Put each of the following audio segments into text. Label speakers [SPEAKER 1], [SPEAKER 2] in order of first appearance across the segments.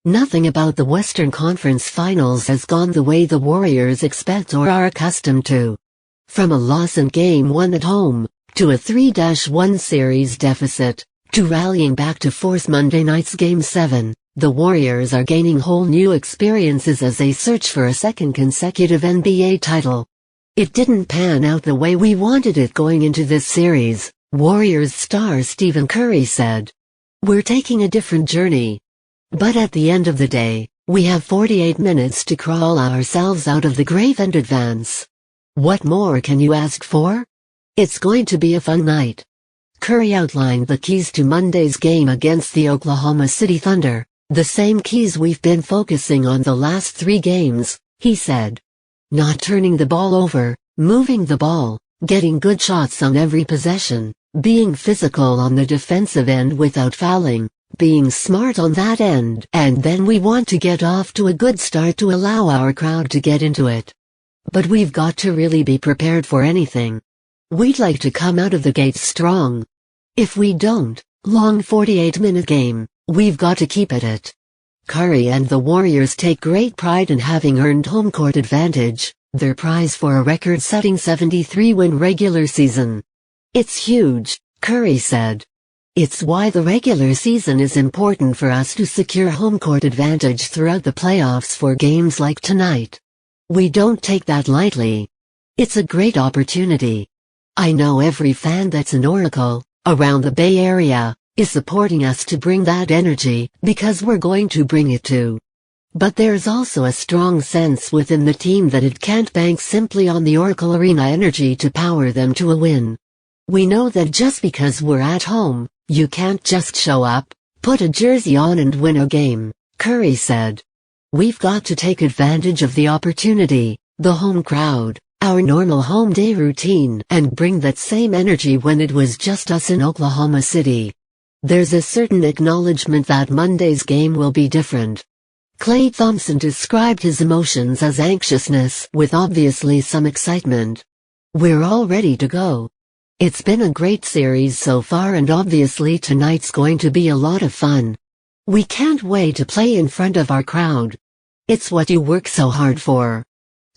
[SPEAKER 1] Nothing about the Western Conference Finals has gone the way the Warriors expect or are accustomed to. From a loss in Game 1 at home, to a 3-1 series deficit, to rallying back to force Monday night's Game 7, the Warriors are gaining whole new experiences as they search for a second consecutive NBA title. It didn't pan out the way we wanted it going into this series, Warriors star Stephen Curry said. We're taking a different journey. But at the end of the day, we have 48 minutes to crawl ourselves out of the grave and advance. What more can you ask for? It's going to be a fun night. Curry outlined the keys to Monday's game against the Oklahoma City Thunder, the same keys we've been focusing on the last 3 games, he said. Not turning the ball over, moving the ball, getting good shots on every possession, being physical on the defensive end without fouling, being smart on that end, and then we want to get off to a good start to allow our crowd to get into it. But we've got to really be prepared for anything. We'd like to come out of the gates strong. If we don't, long 48-minute game, we've got to keep at it. Curry and the Warriors take great pride in having earned home court advantage, their prize for a record-setting 73-win regular season. It's huge, Curry said. It's why the regular season is important for us to secure home court advantage throughout the playoffs for games like tonight. We don't take that lightly. It's a great opportunity. I know every fan that's an Oracle, around the Bay Area, is supporting us to bring that energy, because we're going to bring it too. But there's also a strong sense within the team that it can't bank simply on the Oracle Arena energy to power them to a win. We know that just because we're at home, you can't just show up, put a jersey on and win a game, Curry said. We've got to take advantage of the opportunity, the home crowd, our normal home day routine, and bring that same energy when it was just us in Oklahoma City. There's a certain acknowledgement that Monday's game will be different. Klay Thompson described his emotions as anxiousness with obviously some excitement. We're all ready to go. It's been a great series so far and obviously tonight's going to be a lot of fun. We can't wait to play in front of our crowd. It's what you work so hard for.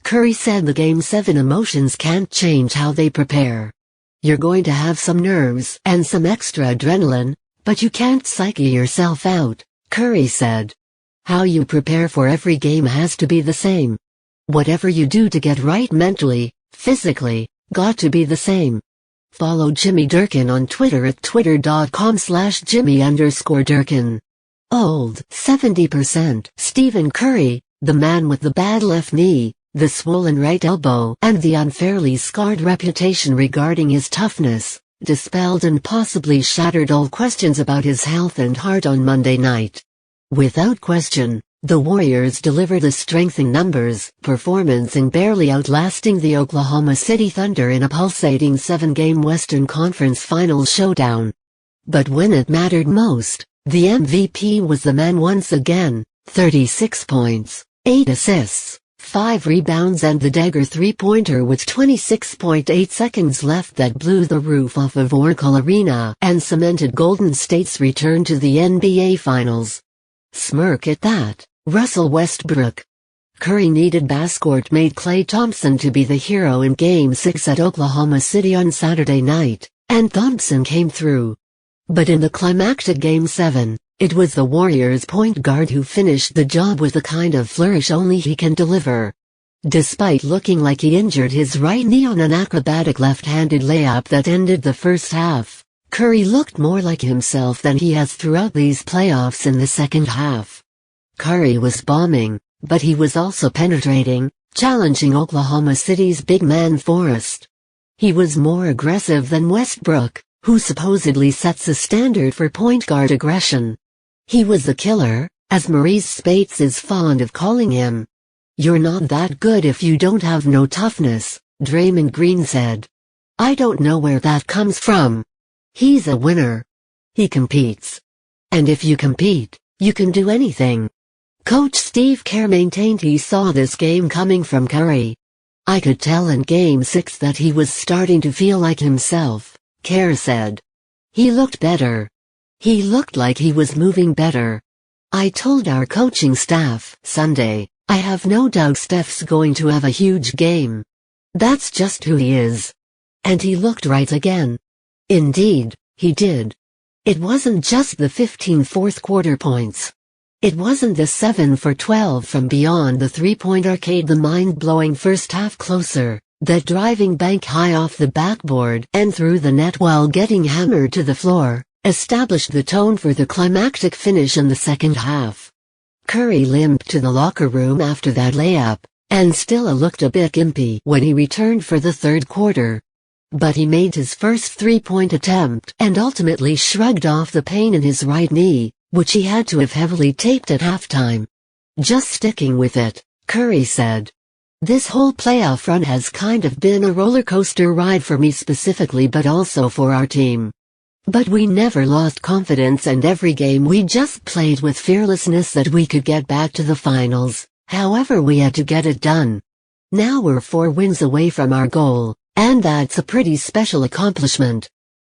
[SPEAKER 1] Curry said the Game 7 emotions can't change how they prepare. You're going to have some nerves and some extra adrenaline, but you can't psyche yourself out, Curry said. How you prepare for every game has to be the same. Whatever you do to get right mentally, physically, got to be the same. Follow Jimmy Durkin on Twitter at twitter.com/Jimmy_Durkin. Old, 70%. Stephen Curry, the man with the bad left knee, the swollen right elbow, and the unfairly scarred reputation regarding his toughness, dispelled and possibly shattered all questions about his health and heart on Monday night. Without question, the Warriors delivered a strength in numbers, performance in barely outlasting the Oklahoma City Thunder in a pulsating 7-game Western Conference Finals showdown. But when it mattered most, the MVP was the man once again, 36 points, 8 assists, 5 rebounds and the dagger three-pointer with 26.8 seconds left that blew the roof off of Oracle Arena and cemented Golden State's return to the NBA Finals. Smirk at that, Russell Westbrook. Curry needed backcourt mate Klay Thompson to be the hero in Game 6 at Oklahoma City on Saturday night, and Thompson came through. But in the climactic Game 7, it was the Warriors' point guard who finished the job with the kind of flourish only he can deliver. Despite looking like he injured his right knee on an acrobatic left-handed layup that ended the first half, Curry looked more like himself than he has throughout these playoffs in the second half. Curry was bombing, but he was also penetrating, challenging Oklahoma City's big man Forrest. He was more aggressive than Westbrook, who supposedly sets a standard for point guard aggression. He was the killer, as Maurice Spates is fond of calling him. You're not that good if you don't have no toughness, Draymond Green said. I don't know where that comes from. He's a winner. He competes. And if you compete, you can do anything. Coach Steve Kerr maintained he saw this game coming from Curry. I could tell in Game 6 that he was starting to feel like himself, Kerr said. He looked better. He looked like he was moving better. I told our coaching staff Sunday, I have no doubt Steph's going to have a huge game. That's just who he is. And he looked right again. Indeed, he did. It wasn't just the 15 fourth quarter points. It wasn't the 7 for 12 from beyond the three-point arcade, the mind-blowing first half closer, that driving bank high off the backboard and through the net while getting hammered to the floor, established the tone for the climactic finish in the second half. Curry limped to the locker room after that layup, and still looked a bit gimpy when he returned for the third quarter. But he made his first three-point attempt and ultimately shrugged off the pain in his right knee, which he had to have heavily taped at halftime. Just sticking with it, Curry said. This whole playoff run has kind of been a roller coaster ride for me specifically, but also for our team. But we never lost confidence, and every game we just played with fearlessness that we could get back to the finals, however we had to get it done. Now we're 4 wins away from our goal, and that's a pretty special accomplishment.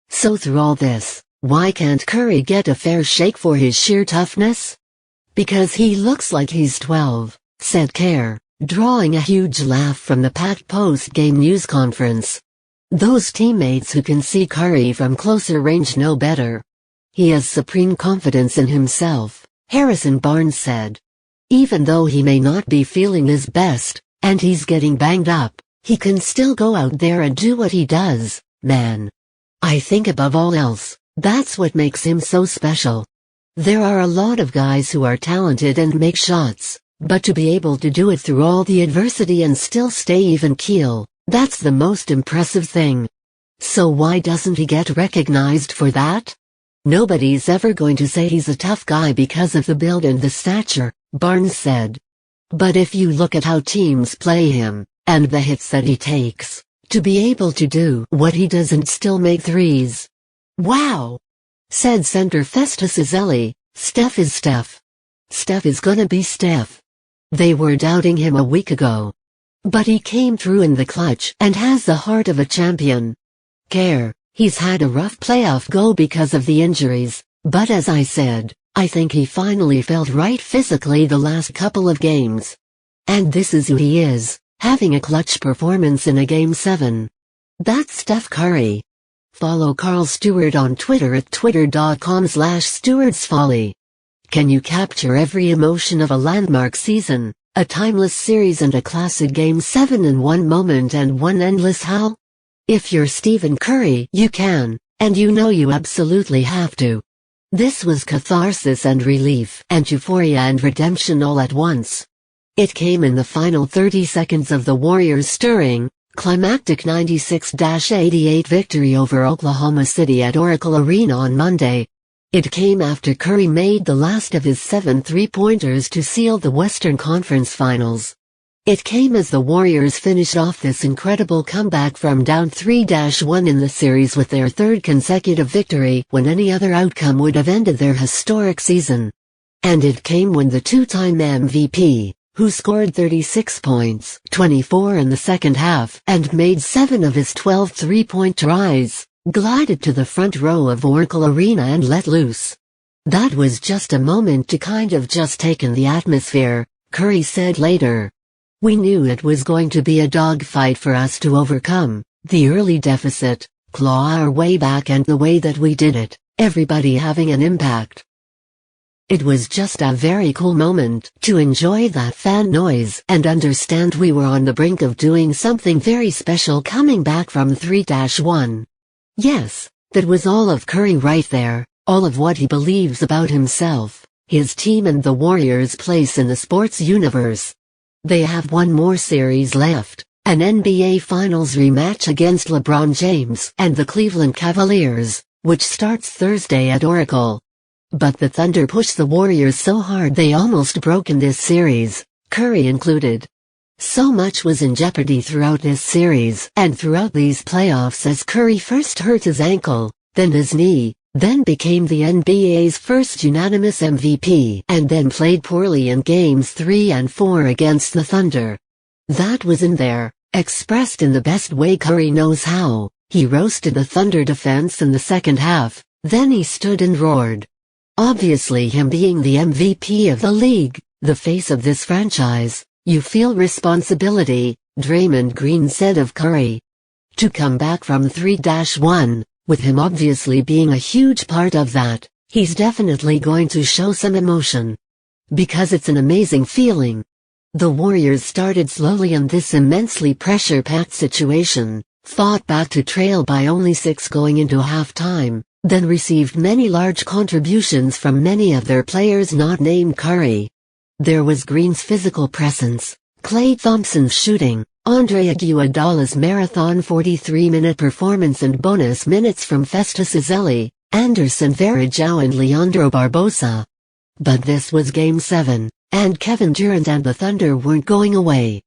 [SPEAKER 1] So through all this, why can't Curry get a fair shake for his sheer toughness? Because he looks like he's 12, said Kerr, drawing a huge laugh from the packed post-game news conference. Those teammates who can see Curry from closer range know better. He has supreme confidence in himself, Harrison Barnes said. Even though he may not be feeling his best, and he's getting banged up, he can still go out there and do what he does, man. I think above all else, that's what makes him so special. There are a lot of guys who are talented and make shots, but to be able to do it through all the adversity and still stay even keel, that's the most impressive thing. So why doesn't he get recognized for that? Nobody's ever going to say he's a tough guy because of the build and the stature, Barnes said. But if you look at how teams play him, and the hits that he takes, to be able to do what he does and still make threes. Wow! Said center Festus Ezeli, Steph is Steph. Steph is gonna be Steph. They were doubting him a week ago. But he came through in the clutch and has the heart of a champion. Kerr, he's had a rough playoff go because of the injuries, but as I said, I think he finally felt right physically the last couple of games. And this is who he is, having a clutch performance in a Game 7. That's Steph Curry. Follow Carl Stewart on Twitter at twitter.com/StewardsFolly. Can you capture every emotion of a landmark season, a timeless series and a classic Game 7 in one moment and one endless howl? If you're Stephen Curry, you can, and you know you absolutely have to. This was catharsis and relief and euphoria and redemption all at once. It came in the final 30 seconds of the Warriors' stirring, climactic 96-88 victory over Oklahoma City at Oracle Arena on Monday. It came after Curry made the last of his 7 three-pointers to seal the Western Conference Finals. It came as the Warriors finished off this incredible comeback from down 3-1 in the series with their 3rd consecutive victory when any other outcome would have ended their historic season. And it came when the two-time MVP, who scored 36 points, 24 in the second half, and made 7 of his 12 three-point tries, glided to the front row of Oracle Arena and let loose. That was just a moment to kind of just take in the atmosphere, Curry said later. We knew it was going to be a dogfight for us to overcome the early deficit, claw our way back, and the way that we did it, everybody having an impact. It was just a very cool moment to enjoy that fan noise and understand we were on the brink of doing something very special coming back from 3-1. Yes, that was all of Curry right there, all of what he believes about himself, his team, and the Warriors' place in the sports universe. They have one more series left, an NBA Finals rematch against LeBron James and the Cleveland Cavaliers, which starts Thursday at Oracle. But the Thunder pushed the Warriors so hard they almost broke in this series, Curry included. So much was in jeopardy throughout this series and throughout these playoffs as Curry first hurt his ankle, then his knee, then became the NBA's first unanimous MVP, and then played poorly in Games 3 and 4 against the Thunder. That was in there, expressed in the best way Curry knows how. He roasted the Thunder defense in the second half, then he stood and roared. Obviously, him being the MVP of the league, the face of this franchise, you feel responsibility, Draymond Green said of Curry. To come back from 3-1, with him obviously being a huge part of that, he's definitely going to show some emotion. Because it's an amazing feeling. The Warriors started slowly in this immensely pressure-packed situation, fought back to trail by only 6 going into halftime, then received many large contributions from many of their players not named Curry. There was Green's physical presence, Klay Thompson's shooting, Andre Iguodala's marathon 43-minute performance and bonus minutes from Festus Ezeli, Anderson Varejao and Leandro Barbosa. But this was Game 7, and Kevin Durant and the Thunder weren't going away.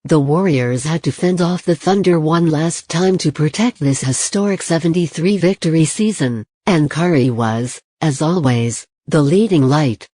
[SPEAKER 1] The Warriors had to fend off the Thunder one last time to protect this historic 73-victory season, and Curry was, as always, the leading light.